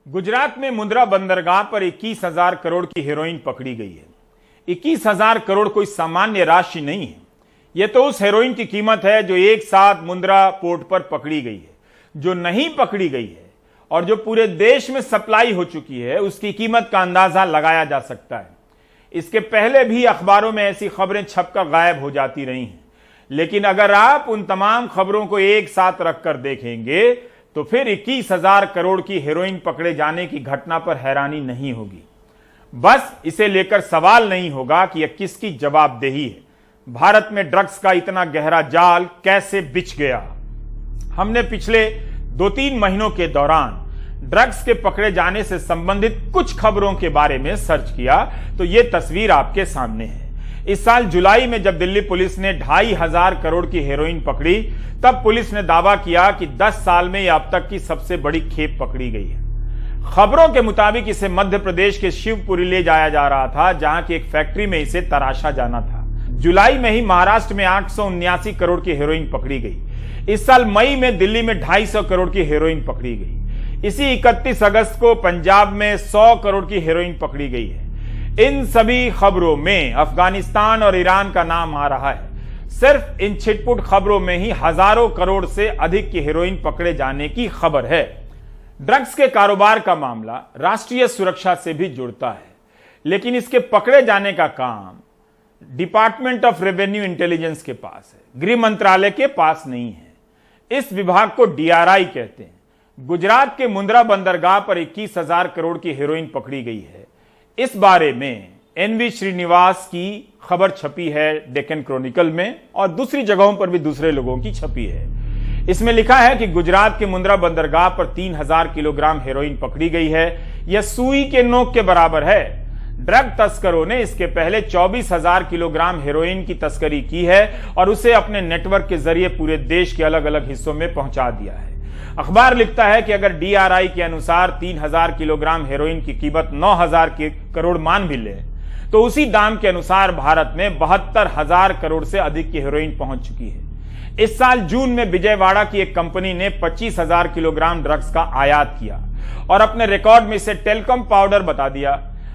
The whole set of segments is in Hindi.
गुजरात में मुंद्रा बंदरगाह पर 21,000 करोड़ की हेरोइन पकड़ी गई है। 21,000 करोड़ कोई सामान्य राशि नहीं है। यह तो उस हेरोइन की कीमत है जो एक साथ मुंद्रा पोर्ट पर पकड़ी गई है। जो नहीं पकड़ी गई है और जो पूरे देश में सप्लाई हो चुकी है, उसकी कीमत का अंदाजा लगाया जा सकता है। इसके पहले भी अखबारों में ऐसी खबरें छपकर गायब हो जाती रही हैं, लेकिन अगर आप उन तमाम खबरों को एक साथ रखकर देखेंगे तो फिर 21,000 करोड़ की हेरोइन पकड़े जाने की घटना पर हैरानी नहीं होगी। बस इसे लेकर सवाल नहीं होगा कि यह किसकी जवाबदेही है। भारत में ड्रग्स का इतना गहरा जाल कैसे बिछ गया। हमने पिछले 2-3 महीनों के दौरान ड्रग्स के पकड़े जाने से संबंधित कुछ खबरों के बारे में सर्च किया तो यह तस्वीर आपके सामने है। इस साल जुलाई में जब दिल्ली पुलिस ने 2,500 करोड़ की हेरोइन पकड़ी, तब पुलिस ने दावा किया कि 10 साल में यह अब तक की सबसे बड़ी खेप पकड़ी गई है। खबरों के मुताबिक इसे मध्य प्रदेश के शिवपुरी ले जाया जा रहा था, जहां की एक फैक्ट्री में इसे तराशा जाना था। जुलाई में ही महाराष्ट्र में 879 करोड़ की हेरोइन पकड़ी गई। इस साल मई में दिल्ली में 250 करोड़ की हेरोइन पकड़ी गई। इसी 31 अगस्त को पंजाब में 100 करोड़ की हेरोइन पकड़ी गई है। इन सभी खबरों में अफगानिस्तान और ईरान का नाम आ रहा है। सिर्फ इन छिटपुट खबरों में ही हजारों करोड़ से अधिक की हेरोइन पकड़े जाने की खबर है। ड्रग्स के कारोबार का मामला राष्ट्रीय सुरक्षा से भी जुड़ता है, लेकिन इसके पकड़े जाने का काम डिपार्टमेंट ऑफ रेवेन्यू इंटेलिजेंस के पास है, गृह मंत्रालय के पास नहीं है। इस विभाग को DRI कहते हैं। गुजरात के मुंद्रा बंदरगाह पर 21,000 करोड़ की हेरोइन पकड़ी गई है। इस बारे में NV श्रीनिवास की खबर छपी है डेक्कन क्रॉनिकल में, और दूसरी जगहों पर भी दूसरे लोगों की छपी है। इसमें लिखा है कि गुजरात के मुंद्रा बंदरगाह पर 3,000 किलोग्राम हेरोइन पकड़ी गई है। यह सुई के नोक के बराबर है। ड्रग तस्करों ने इसके पहले 24,000 किलोग्राम हेरोइन की तस्करी की है और उसे अपने नेटवर्क के जरिए पूरे देश के अलग अलग हिस्सों में पहुंचा दिया है। अखबार लिखता है कि अगर DRI के अनुसार 3,000 किलोग्राम हेरोइन की कीमत 9,000 करोड़ मान भी ले, तो उसी दाम के अनुसार भारत में 72,000 करोड़ से अधिक की हेरोइन पहुंच चुकी है। इस साल जून में विजयवाड़ा की एक कंपनी ने 25,000 किलोग्राम ड्रग्स का आयात किया और अपने रिकॉर्ड में इसे टेलकम पाउडर बता दिया।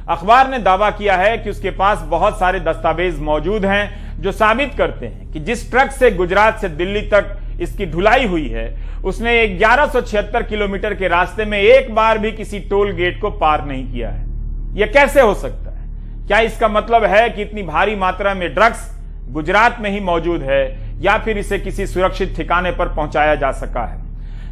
अखबार ने दावा किया है कि उसके पास बहुत सारे दस्तावेज मौजूद हैं जो साबित करते हैं कि जिस ट्रक से गुजरात से दिल्ली तक इसकी ढुलाई हुई है, उसने 1176 किलोमीटर के रास्ते में एक बार भी किसी टोल गेट को पार नहीं किया है। यह कैसे हो सकता है? क्या इसका मतलब है कि इतनी भारी मात्रा में ड्रग्स गुजरात में ही मौजूद है, या फिर इसे किसी सुरक्षित ठिकाने पर पहुंचाया जा सका है?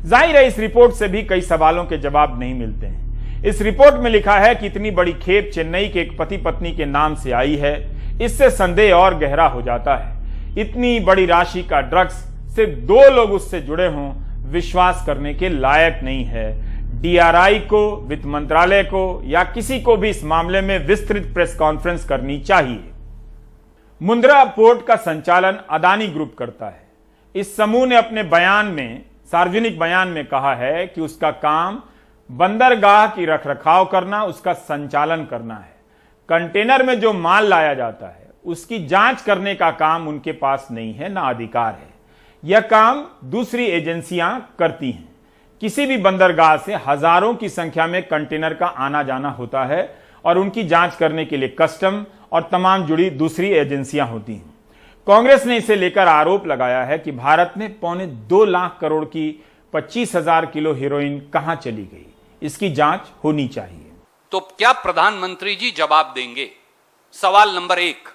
जाहिर है इस रिपोर्ट से भी कई सवालों के जवाब नहीं मिलते हैं। इस रिपोर्ट में लिखा है कि इतनी बड़ी खेप चेन्नई के एक पति पत्नी के नाम से आई है। इससे संदेह और गहरा हो जाता है। इतनी बड़ी राशि का ड्रग्स सिर्फ 2 लोग उससे जुड़े हों, विश्वास करने के लायक नहीं है। DRI को, वित्त मंत्रालय को या किसी को भी इस मामले में विस्तृत प्रेस कॉन्फ्रेंस करनी चाहिए। मुंद्रा पोर्ट का संचालन अदानी ग्रुप करता है। इस समूह ने अपने बयान में, सार्वजनिक बयान में कहा है कि उसका काम बंदरगाह की रखरखाव करना, उसका संचालन करना है। कंटेनर में जो माल लाया जाता है उसकी जांच करने का काम उनके पास नहीं है, ना अधिकार है। यह काम दूसरी एजेंसियां करती हैं। किसी भी बंदरगाह से हजारों की संख्या में कंटेनर का आना जाना होता है और उनकी जांच करने के लिए कस्टम और तमाम जुड़ी दूसरी एजेंसियां होती हैं। कांग्रेस ने इसे लेकर आरोप लगाया है कि भारत में 2.25 लाख करोड़ की 25,000 किलो हेरोइन कहां चली गई। इसकी जांच होनी चाहिए। तो क्या प्रधानमंत्री जी जवाब देंगे? सवाल नंबर 1,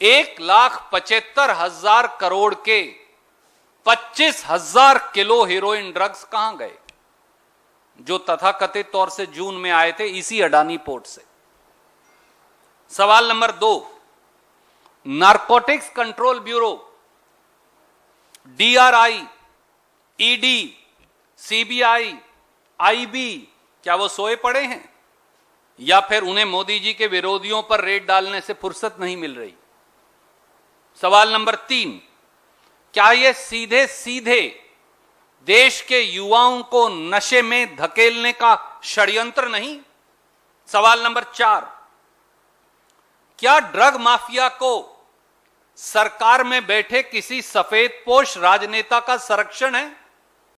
1,75,000 करोड़ के 25,000 किलो हीरोइन ड्रग्स कहां गए, जो तथाकथित तौर से जून में आए थे इसी अडानी पोर्ट से? सवाल number 2, narcotics control bureau, DRI, ED, CBI, IB, क्या वो सोए पड़े हैं, या फिर उन्हें मोदी जी के विरोधियों पर रेड डालने से फुर्सत नहीं मिल रही? सवाल नंबर 3, क्या ये सीधे सीधे देश के युवाओं को नशे में धकेलने का षड्यंत्र नहीं? सवाल नंबर 4, क्या ड्रग माफिया को सरकार में बैठे किसी सफेदपोश राजनेता का संरक्षण है?